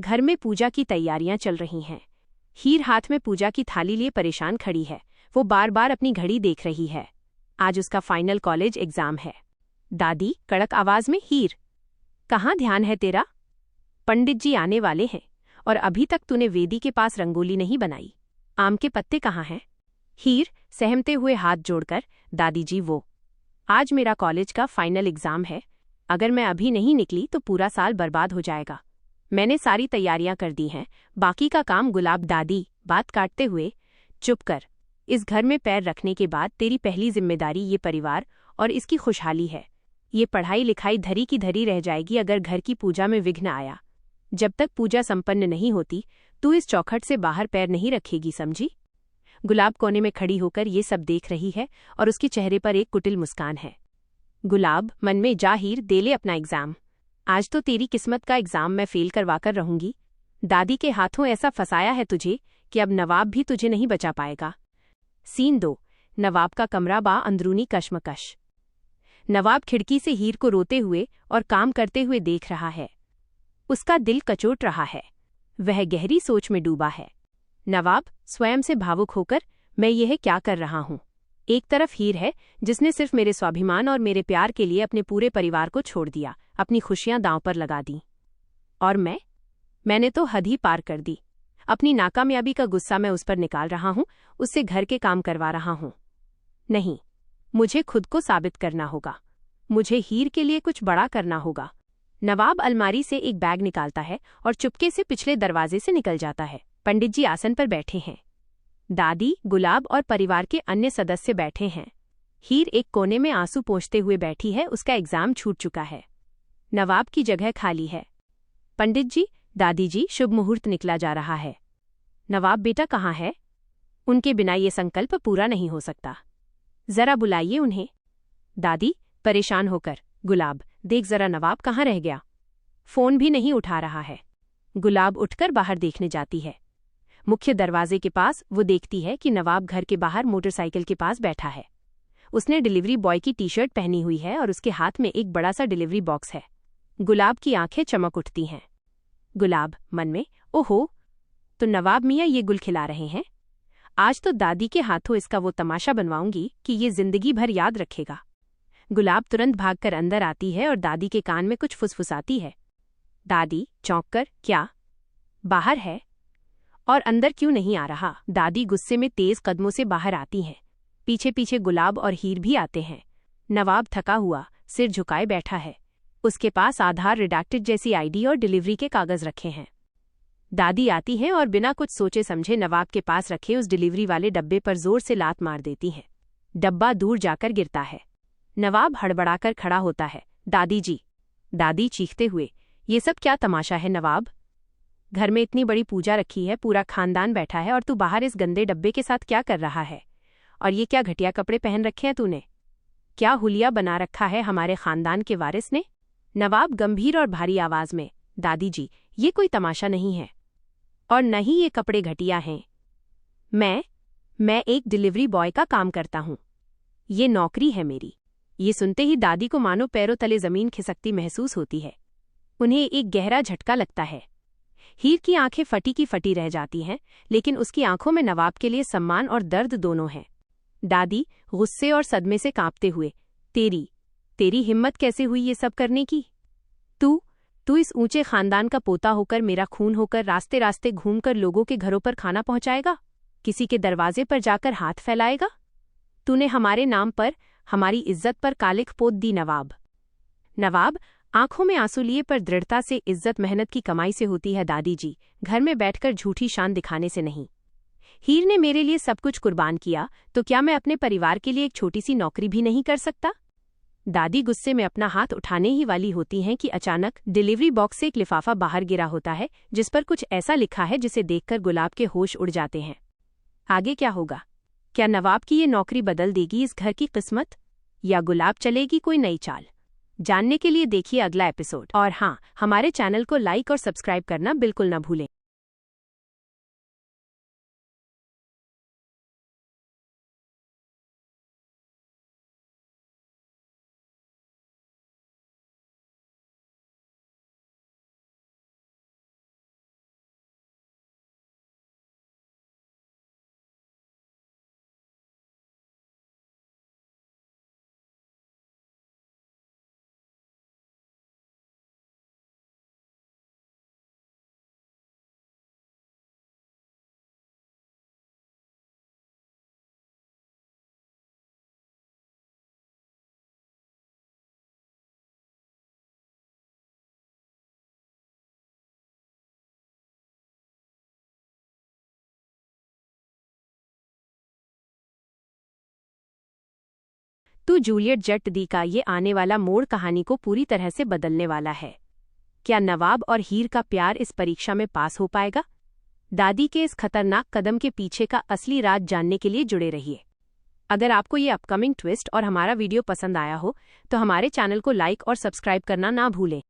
घर में पूजा की तैयारियां चल रही हैं। हीर हाथ में पूजा की थाली लिए परेशान खड़ी है। वो बार बार अपनी घड़ी देख रही है। आज उसका फाइनल कॉलेज एग्जाम है। दादी कड़क आवाज में, हीर कहाँ ध्यान है तेरा? पंडित जी आने वाले हैं और अभी तक तूने वेदी के पास रंगोली नहीं बनाई। आम के पत्ते कहाँ हैं? हीर सहमते हुए हाथ जोड़कर, दादी जी वो आज मेरा कॉलेज का फाइनल एग्जाम है। अगर मैं अभी नहीं निकली तो पूरा साल बर्बाद हो जाएगा। मैंने सारी तैयारियां कर दी हैं, बाकी का काम गुलाब। दादी बात काटते हुए, चुप कर। इस घर में पैर रखने के बाद तेरी पहली जिम्मेदारी ये परिवार और इसकी खुशहाली है। ये पढ़ाई लिखाई धरी की धरी रह जाएगी अगर घर की पूजा में विघ्न आया। जब तक पूजा संपन्न नहीं होती तू इस चौखट से बाहर पैर नहीं रखेगी, समझी? गुलाब कोने में खड़ी होकर ये सब देख रही है और उसके चेहरे पर एक कुटिल मुस्कान है। गुलाब मन में, जा हीर, दे ले अपना एग्जाम। आज तो तेरी किस्मत का एग्जाम मैं फेल करवाकर रहूंगी। दादी के हाथों ऐसा फंसाया है तुझे कि अब नवाब भी तुझे नहीं बचा पाएगा। सीन 2। नवाब का कमरा बा अंदरूनी कश्मकश। नवाब खिड़की से हीर को रोते हुए और काम करते हुए देख रहा है। उसका दिल कचोट रहा है। वह गहरी सोच में डूबा है। नवाब स्वयं से भावुक होकर, मैं यह क्या कर रहा हूं? एक तरफ हीर है जिसने सिर्फ मेरे स्वाभिमान और मेरे प्यार के लिए अपने पूरे परिवार को छोड़ दिया, अपनी खुशियां दांव पर लगा दी। और मैंने तो हद ही पार कर दी। अपनी नाकामयाबी का गुस्सा मैं उस पर निकाल रहा हूं, उससे घर के काम करवा रहा हूं। नहीं, मुझे खुद को साबित करना होगा। मुझे हीर के लिए कुछ बड़ा करना होगा। नवाब अलमारी से एक बैग निकालता है और चुपके से पिछले दरवाजे से निकल जाता है। पंडित जी आसन पर बैठे हैं। दादी, गुलाब और परिवार के अन्य सदस्य बैठे हैं। हीर एक कोने में आंसू पोंछते हुए बैठी है। उसका एग्जाम छूट चुका है। नवाब की जगह खाली है। पंडित जी, दादी जी, शुभ मुहूर्त निकला जा रहा है। नवाब बेटा कहाँ है? उनके बिना ये संकल्प पूरा नहीं हो सकता। जरा बुलाइए उन्हें। दादी परेशान होकर, गुलाब देख जरा नवाब कहाँ रह गया? फोन भी नहीं उठा रहा है। गुलाब उठकर बाहर देखने जाती है। मुख्य दरवाजे के पास वो देखती है कि नवाब घर के बाहर मोटरसाइकिल के पास बैठा है। उसने डिलीवरी बॉय की टी-शर्ट पहनी हुई है और उसके हाथ में एक बड़ा सा डिलीवरी बॉक्स है। गुलाब की आंखें चमक उठती हैं। गुलाब मन में, ओहो, तो नवाब मियाँ ये गुल खिला रहे हैं। आज तो दादी के हाथों इसका वो तमाशा बनवाऊंगी कि ये जिंदगी भर याद रखेगा। गुलाब तुरंत भागकर अंदर आती है और दादी के कान में कुछ फुसफुसाती है। दादी चौंक कर, क्या बाहर है? और अंदर क्यों नहीं आ रहा? दादी गुस्से में तेज कदमों से बाहर आती हैं। पीछे पीछे गुलाब और हीर भी आते हैं। नवाब थका हुआ सिर झुकाए बैठा है। उसके पास आधार रिडैक्टेड जैसी आईडी और डिलीवरी के कागज रखे हैं। दादी आती हैं और बिना कुछ सोचे समझे नवाब के पास रखे उस डिलीवरी वाले डब्बे पर जोर से लात मार देती हैं। डब्बा दूर जाकर गिरता है। नवाब हड़बड़ाकर खड़ा होता है। दादी जी, दादी चीखते हुए, ये सब क्या तमाशा है नवाब? घर में इतनी बड़ी पूजा रखी है, पूरा खानदान बैठा है और तू बाहर इस गंदे डब्बे के साथ क्या कर रहा है? और ये क्या घटिया कपड़े पहन रखे हैं तूने? क्या हुलिया बना रखा है हमारे खानदान के वारिस ने? नवाब गंभीर और भारी आवाज में, दादी जी, ये कोई तमाशा नहीं है और न ही ये कपड़े घटिया हैं। मैं एक डिलीवरी बॉय का काम करता हूँ। ये नौकरी है मेरी। ये सुनते ही दादी को मानो पैरों तले जमीन खिसकती महसूस होती है। उन्हें एक गहरा झटका लगता है। हीर की आंखें फटी की फटी रह जाती हैं, लेकिन उसकी आंखों में नवाब के लिए सम्मान और दर्द दोनों हैं। दादी गुस्से और सदमे से कांपते हुए, तेरी हिम्मत कैसे हुई ये सब करने की? तू इस ऊंचे खानदान का पोता होकर, मेरा खून होकर, रास्ते रास्ते घूमकर लोगों के घरों पर खाना पहुंचाएगा? किसी के दरवाजे पर जाकर हाथ फैलाएगा? तूने हमारे नाम पर, हमारी इज्जत पर कालिख पोत दी। नवाब आंखों में आंसू लिए पर दृढ़ता से, इज्जत मेहनत की कमाई से होती है दादी जी, घर में बैठकर झूठी शान दिखाने से नहीं। हीर ने मेरे लिए सब कुछ कुर्बान किया, तो क्या मैं अपने परिवार के लिए एक छोटी सी नौकरी भी नहीं कर सकता? दादी गुस्से में अपना हाथ उठाने ही वाली होती हैं कि अचानक डिलीवरी बॉक्स से एक लिफाफा बाहर गिरा होता है, जिस पर कुछ ऐसा लिखा है जिसे देखकर गुलाब के होश उड़ जाते हैं। आगे क्या होगा? क्या नवाब की ये नौकरी बदल देगी इस घर की किस्मत, या गुलाब चलेगी कोई नई चाल? जानने के लिए देखिए अगला एपिसोड। और हाँ, हमारे चैनल को लाइक और सब्सक्राइब करना बिल्कुल न भूलें। तो जूलियट जट दी का ये आने वाला मोड़ कहानी को पूरी तरह से बदलने वाला है। क्या नवाब और हीर का प्यार इस परीक्षा में पास हो पाएगा? दादी के इस खतरनाक कदम के पीछे का असली राज जानने के लिए जुड़े रहिए। अगर आपको ये अपकमिंग ट्विस्ट और हमारा वीडियो पसंद आया हो तो हमारे चैनल को लाइक और सब्सक्राइब करना ना भूलें।